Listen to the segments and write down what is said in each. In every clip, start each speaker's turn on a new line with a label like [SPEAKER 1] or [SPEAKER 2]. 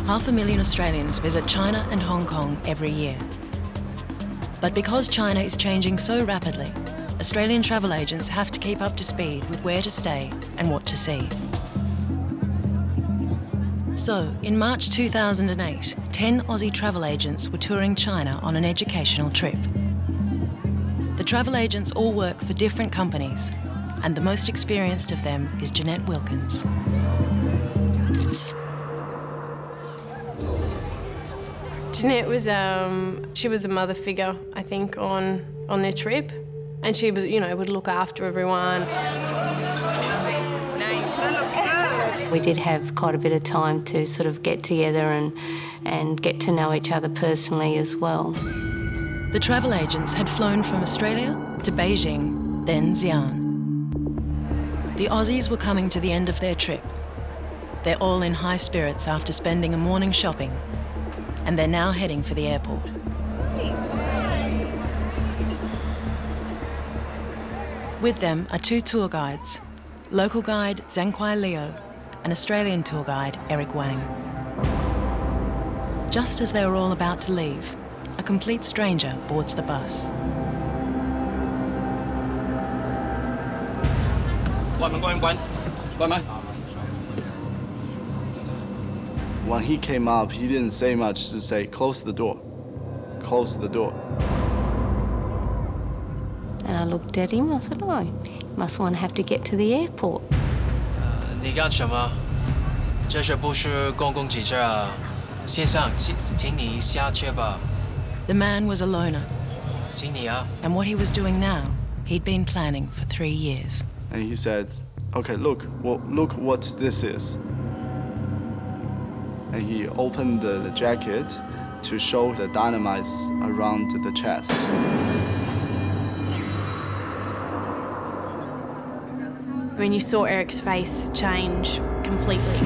[SPEAKER 1] 500,000 Australians visit China and Hong Kong every year. But because China is changing so rapidly, Australian travel agents have to keep up to speed with where to stay and what to see. So, in March 2008, 10 Aussie travel agents were touring China on an educational trip. The travel agents all work for different companies, and the most experienced of them is Jeanette Wilkins.
[SPEAKER 2] Jeanette was, she was a mother figure, I think, on their trip. And she was, you know, would look after everyone.
[SPEAKER 3] We did have quite a bit of time to sort of get together and get to know each other personally as well.
[SPEAKER 1] The travel agents had flown from Australia to Beijing, then Xian. The Aussies were coming to the end of their trip. They're all in high spirits after spending a morning shopping, and they're now heading for the airport. With them are 2 tour guides, local guide Zhangquai Leo and Australian tour guide Eric Wang. Just as they were all about to leave, a complete stranger boards the bus.
[SPEAKER 4] When he came up, he didn't say much, just say, close the door, close the door.
[SPEAKER 3] And I looked at him, I said, oh, he must want to have to get to the airport.
[SPEAKER 5] 你干什么？这是不是公共汽车啊？先生，请你下车吧。
[SPEAKER 1] The man was a loner.
[SPEAKER 5] 请你啊。
[SPEAKER 1] And what he was doing now, he'd been planning for 3 years.
[SPEAKER 4] And he said, okay, look what this is. And he opened the jacket to show the dynamite around the chest.
[SPEAKER 2] When you saw Eric's face change completely,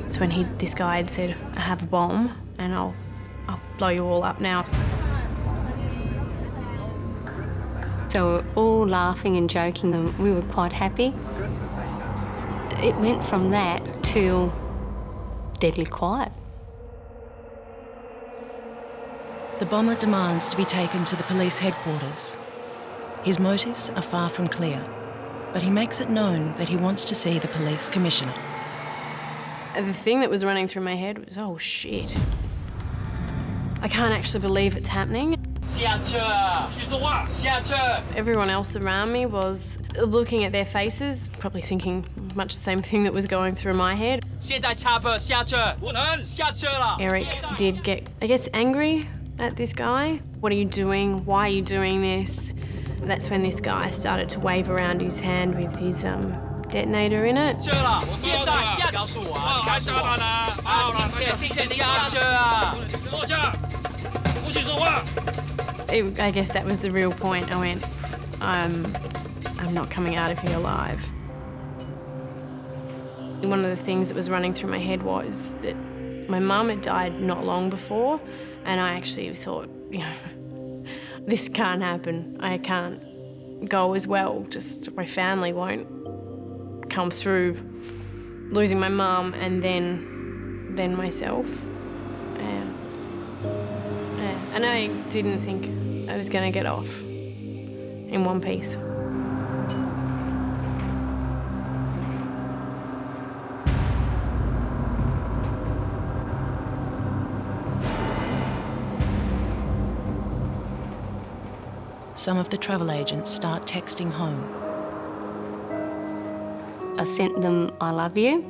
[SPEAKER 2] it's when this guy had said, I have a bomb and I'll blow you all up now.
[SPEAKER 3] So we were all laughing and joking and we were quite happy. It went from that to deadly quiet.
[SPEAKER 1] The bomber demands to be taken to the police headquarters. His motives are far from clear, but he makes it known that he wants to see the police commissioner.
[SPEAKER 2] The thing that was running through my head was, oh shit. I can't actually believe it's happening. Everyone else around me was looking at their faces, probably thinking much the same thing that was going through my head. Eric did get, I guess, angry at this guy. What are you doing? Why are you doing this? That's when this guy started to wave around his hand with his detonator in it. I guess that was the real point. I went, I'm not coming out of here alive. One of the things that was running through my head was that my mum had died not long before, and I actually thought, you know, this can't happen. I can't go as well. Just my family won't come through losing my mum and then myself. And I didn't think I was going to get off in one piece.
[SPEAKER 1] Some of the travel agents start texting home.
[SPEAKER 3] I sent them, I love you.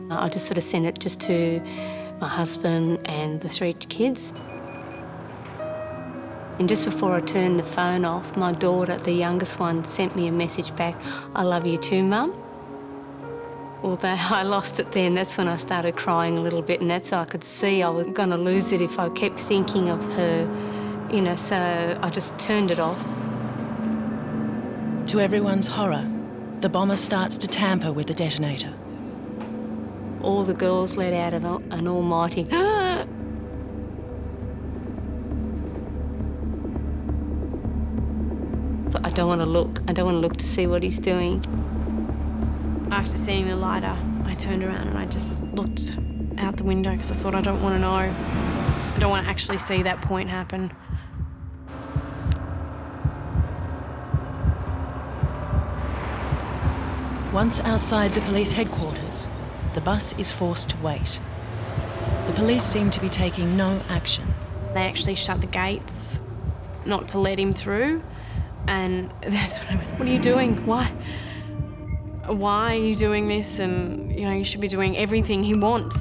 [SPEAKER 3] I just sort of sent it just to my husband and the 3 kids. And just before I turned the phone off, my daughter, the youngest one, sent me a message back, I love you too, Mum. Although I lost it then, that's when I started crying a little bit, and that's so I could see I was going to lose it if I kept thinking of her, you know, so I just turned it off.
[SPEAKER 1] To everyone's horror, the bomber starts to tamper with the detonator.
[SPEAKER 3] All the girls let out of an almighty But I don't want to look. I don't want to look to see what he's doing.
[SPEAKER 2] After seeing the lighter, I turned around and I just looked out the window because I thought, I don't want to know. I don't want to actually see that point happen.
[SPEAKER 1] Once outside the police headquarters, the bus is forced to wait. The police seem to be taking no action.
[SPEAKER 2] They actually shut the gates not to let him through, and that's when I went, what are you doing? Why are you doing this? And you know, you should be doing everything he wants.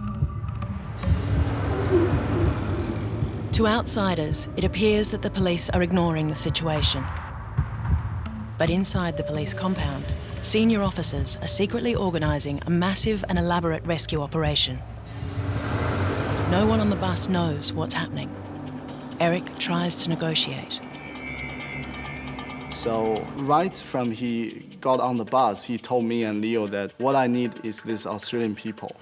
[SPEAKER 1] To outsiders, it appears that the police are ignoring the situation. But inside the police compound, senior officers are secretly organising a massive and elaborate rescue operation. No one on the bus knows what's happening. Eric tries to negotiate.
[SPEAKER 4] So right from he got on the bus, he told me and Leo that what I need is these Australian people.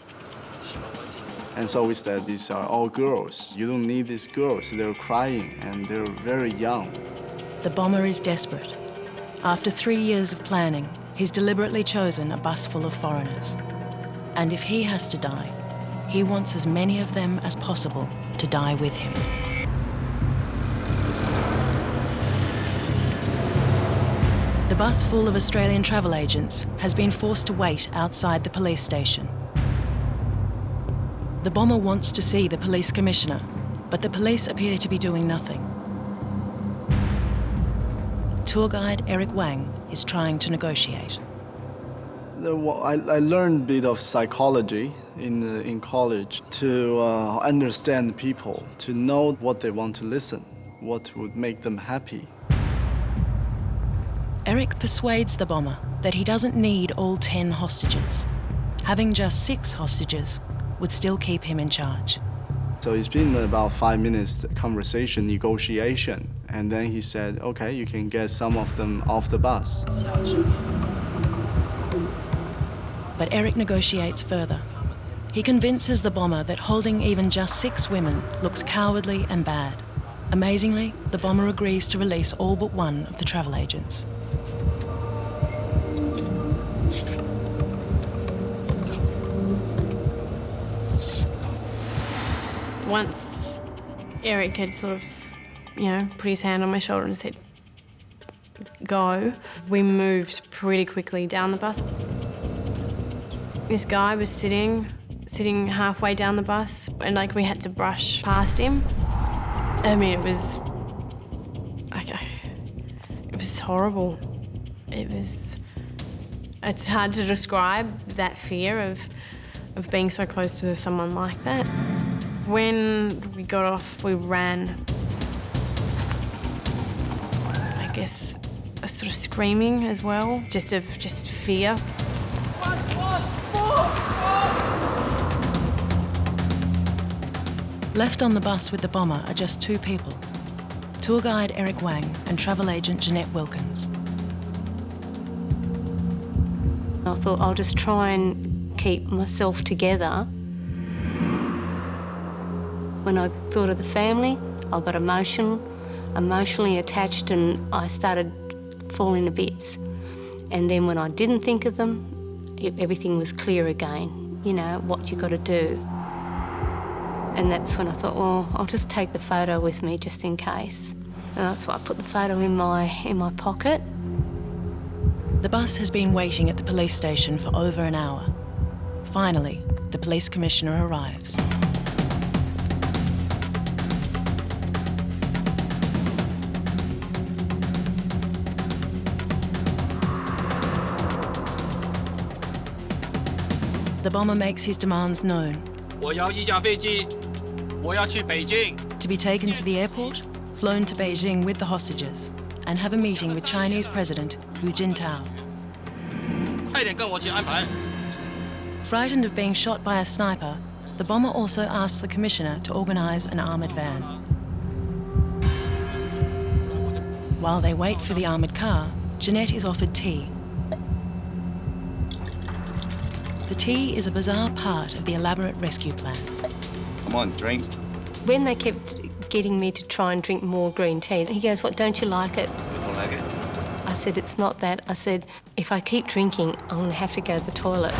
[SPEAKER 4] And so we said, these are all girls. You don't need these girls. They're crying and they're very young.
[SPEAKER 1] The bomber is desperate. After 3 years of planning, he's deliberately chosen a bus full of foreigners. And if he has to die, he wants as many of them as possible to die with him. The bus full of Australian travel agents has been forced to wait outside the police station. The bomber wants to see the police commissioner, but the police appear to be doing nothing. Tour guide Eric Wang is trying to negotiate.
[SPEAKER 4] I learned a bit of psychology in college to understand people, to know what they want to listen, what would make them happy.
[SPEAKER 1] Eric persuades the bomber that he doesn't need all 10 hostages. Having just 6 hostages would still keep him in charge.
[SPEAKER 4] So it's been about 5 minutes conversation, negotiation, and then he said, okay, you can get some of them off the bus.
[SPEAKER 1] But Eric negotiates further. He convinces the bomber that holding even just 6 women looks cowardly and bad. Amazingly, the bomber agrees to release all but one of the travel agents.
[SPEAKER 2] Once Eric had sort of, you know, put his hand on my shoulder and said, go, we moved pretty quickly down the bus. This guy was sitting halfway down the bus, and like we had to brush past him. I mean, it was horrible. It's hard to describe that fear of being so close to someone like that. When we got off, we ran. I guess a sort of screaming as well, just fear.
[SPEAKER 1] Left on the bus with the bomber are just 2 people. Tour guide Eric Wang and travel agent Jeanette Wilkins.
[SPEAKER 3] I thought I'll just try and keep myself together. When I thought of the family, I got emotionally attached, and I started falling to bits. And then when I didn't think of them, everything was clear again. You know, what you got to do. And that's when I thought, well, I'll just take the photo with me just in case. And that's why I put the photo in my pocket.
[SPEAKER 1] The bus has been waiting at the police station for over an hour. Finally, the police commissioner arrives. The bomber makes his demands known. To be taken to the airport, flown to Beijing with the hostages, and have a meeting with Chinese President Hu Jintao. Frightened of being shot by a sniper, the bomber also asks the commissioner to organise an armoured van. While they wait for the armoured car, Jeanette is offered tea. The tea is a bizarre part of the elaborate rescue plan.
[SPEAKER 6] Come on, drink.
[SPEAKER 3] When they kept getting me to try and drink more green tea, he goes, what, don't you like it?
[SPEAKER 6] I don't like it.
[SPEAKER 3] I said, it's not that. I said, if I keep drinking, I'm going to have to go to the toilet.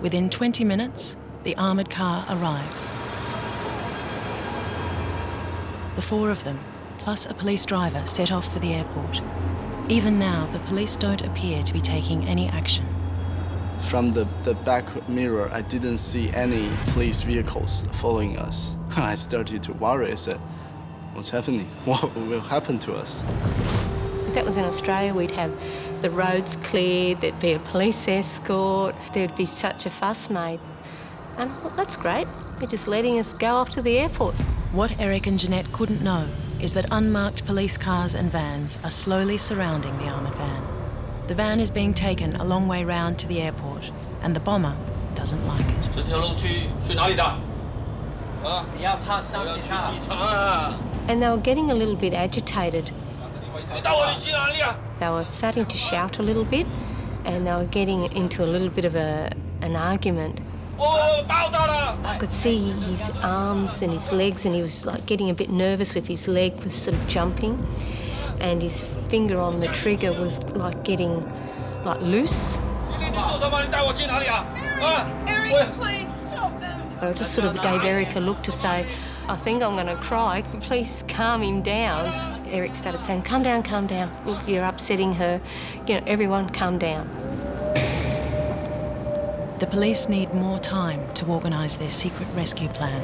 [SPEAKER 1] Within 20 minutes, the armoured car arrives. The four of them, plus a police driver, set off for the airport. Even now, the police don't appear to be taking any action.
[SPEAKER 4] From the back mirror, I didn't see any police vehicles following us. I started to worry. I said, what's happening? What will happen to us?
[SPEAKER 3] If that was in Australia, we'd have the roads cleared, there'd be a police escort, there'd be such a fuss made. And I thought, that's great. They're just letting us go off to the airport.
[SPEAKER 1] What Eric and Jeanette couldn't know is that unmarked police cars and vans are slowly surrounding the armoured van. The van is being taken a long way round to the airport, and the bomber doesn't like it.
[SPEAKER 3] And they were getting a little bit agitated. They were starting to shout a little bit, and they were getting into a little bit of an argument. I could see his arms and his legs, and he was like getting a bit nervous with his leg was sort of jumping, and his finger on the trigger was like getting like loose.
[SPEAKER 2] Eric, please stop them.
[SPEAKER 3] I just sort of gave Eric a look to say, I think I'm going to cry, please calm him down. Eric started saying, calm down, look, you're upsetting her, you know, everyone calm down.
[SPEAKER 1] The police need more time to organise their secret rescue plan.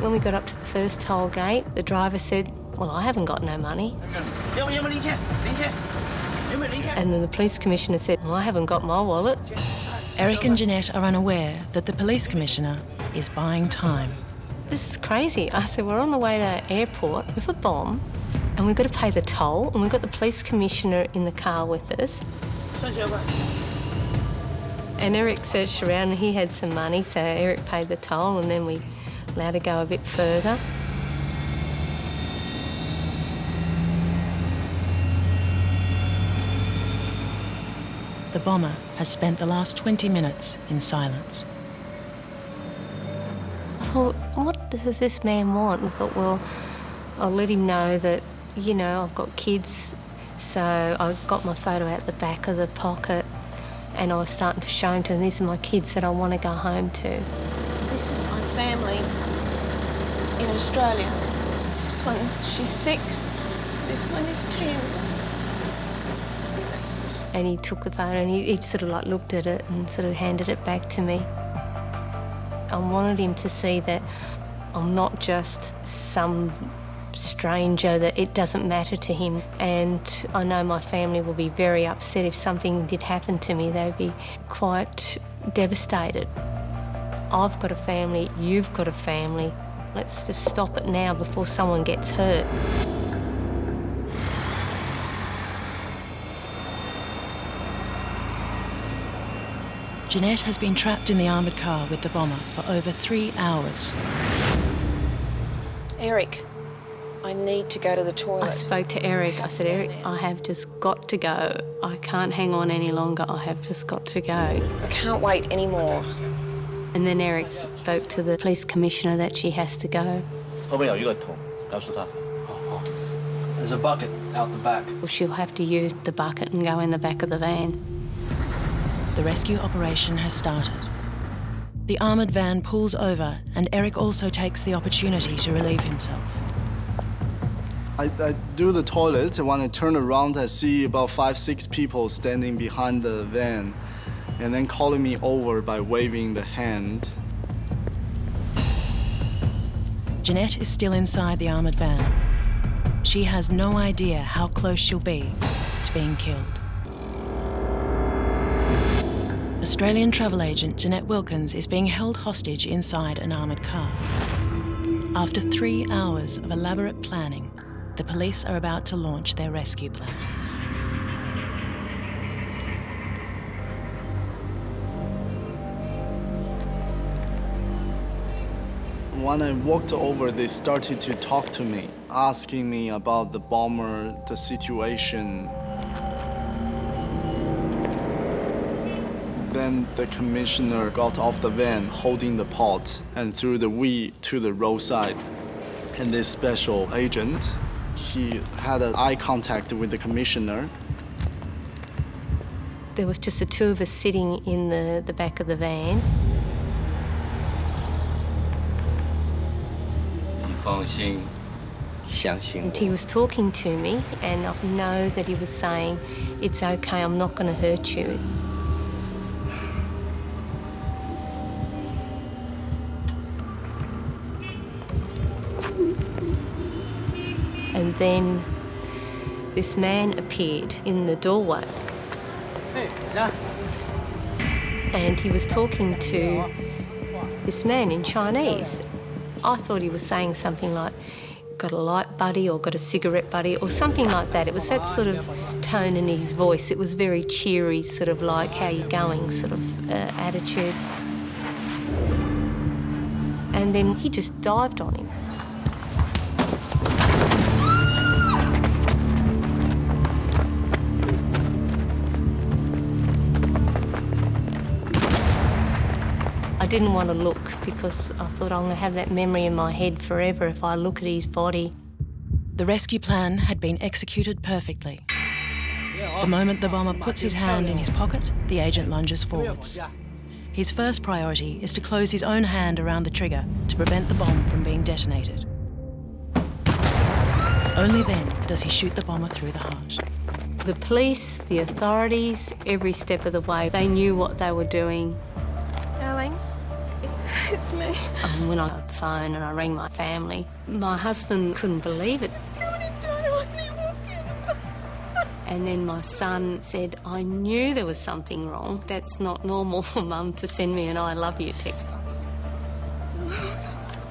[SPEAKER 3] When we got up to the first toll gate, the driver said, well, I haven't got no money. And then the police commissioner said, well, I haven't got my wallet.
[SPEAKER 1] Eric and Jeanette are unaware that the police commissioner is buying time.
[SPEAKER 3] This is crazy. I said, we're on the way to the airport with a bomb, and we've got to pay the toll, and we've got the police commissioner in the car with us. And Eric searched around and he had some money, so Eric paid the toll, and then we allowed to go a bit further.
[SPEAKER 1] The bomber has spent the last 20 minutes in silence.
[SPEAKER 3] I thought, what does this man want? I thought, well, I'll let him know that, you know, I've got kids, so I got my photo out the back of the pocket, and I was starting to show him to him, these are my kids that I want to go home to.
[SPEAKER 2] This is my family in Australia. This one, she's 6. This one is 10.
[SPEAKER 3] And he took the photo and he sort of like looked at it and sort of handed it back to me. I wanted him to see that I'm not just some stranger, that it doesn't matter to him. And I know my family will be very upset if something did happen to me. They'd be quite devastated. I've got a family, you've got a family. Let's just stop it now before someone gets hurt.
[SPEAKER 1] Jeanette has been trapped in the armoured car with the bomber for over 3 hours.
[SPEAKER 6] Eric, I need to go to the toilet.
[SPEAKER 3] I spoke to Eric. I said, Eric, I have just got to go. I can't hang on any longer. I have just got to go.
[SPEAKER 6] I can't wait anymore.
[SPEAKER 3] And then Eric spoke to the police commissioner that she has to go.
[SPEAKER 5] There's a bucket out the back.
[SPEAKER 3] Well, she'll have to use the bucket and go in the back of the van.
[SPEAKER 1] The rescue operation has started. The armoured van pulls over, and Eric also takes the opportunity to relieve himself.
[SPEAKER 4] I do the toilet, and when I turn around, I see about 5-6 people standing behind the van, and then calling me over by waving the hand.
[SPEAKER 1] Jeanette is still inside the armoured van. She has no idea how close she'll be to being killed. Australian travel agent Jeanette Wilkins is being held hostage inside an armoured car. After 3 hours of elaborate planning, the police are about to launch their rescue plan.
[SPEAKER 4] When I walked over, they started to talk to me, asking me about the bomber, the situation. Then the commissioner got off the van holding the pot and threw the weed to the roadside. And this special agent, he had an eye contact with the commissioner.
[SPEAKER 3] There was just the two of us sitting in the back of the van. And he was talking to me, and I know that he was saying, "It's okay, I'm not going to hurt you." And then this man appeared in the doorway. And he was talking to this man in Chinese. I thought he was saying something like, "Got a light, buddy," or "Got a cigarette, buddy," or something like that. It was that sort of tone in his voice. It was very cheery, sort of like, "How you going?" sort of attitude. And then he just dived on him. I didn't want to look because I thought I'm going to have that memory in my head forever if I look at his body.
[SPEAKER 1] The rescue plan had been executed perfectly. The moment the bomber puts his hand in his pocket, the agent lunges forwards. His first priority is to close his own hand around the trigger to prevent the bomb from being detonated. Only then does he shoot the bomber through the heart.
[SPEAKER 3] The police, the authorities, every step of the way, they knew what they were doing.
[SPEAKER 2] Darling, it's me.
[SPEAKER 3] When I got the phone and I rang my family, my husband couldn't believe it. And then my son said, "I knew there was something wrong. That's not normal for Mum to send me an I love you text."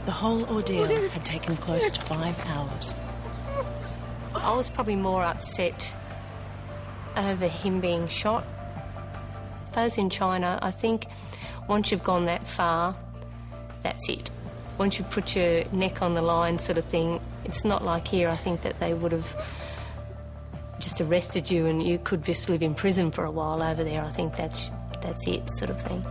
[SPEAKER 1] The whole ordeal had taken close to 5 hours.
[SPEAKER 3] I was probably more upset over him being shot. Those in China, I think once you've gone that far, that's it. Once you put your neck on the line sort of thing, it's not like here. I think that they would have just arrested you and you could just live in prison for a while over there. I think that's it sort of thing.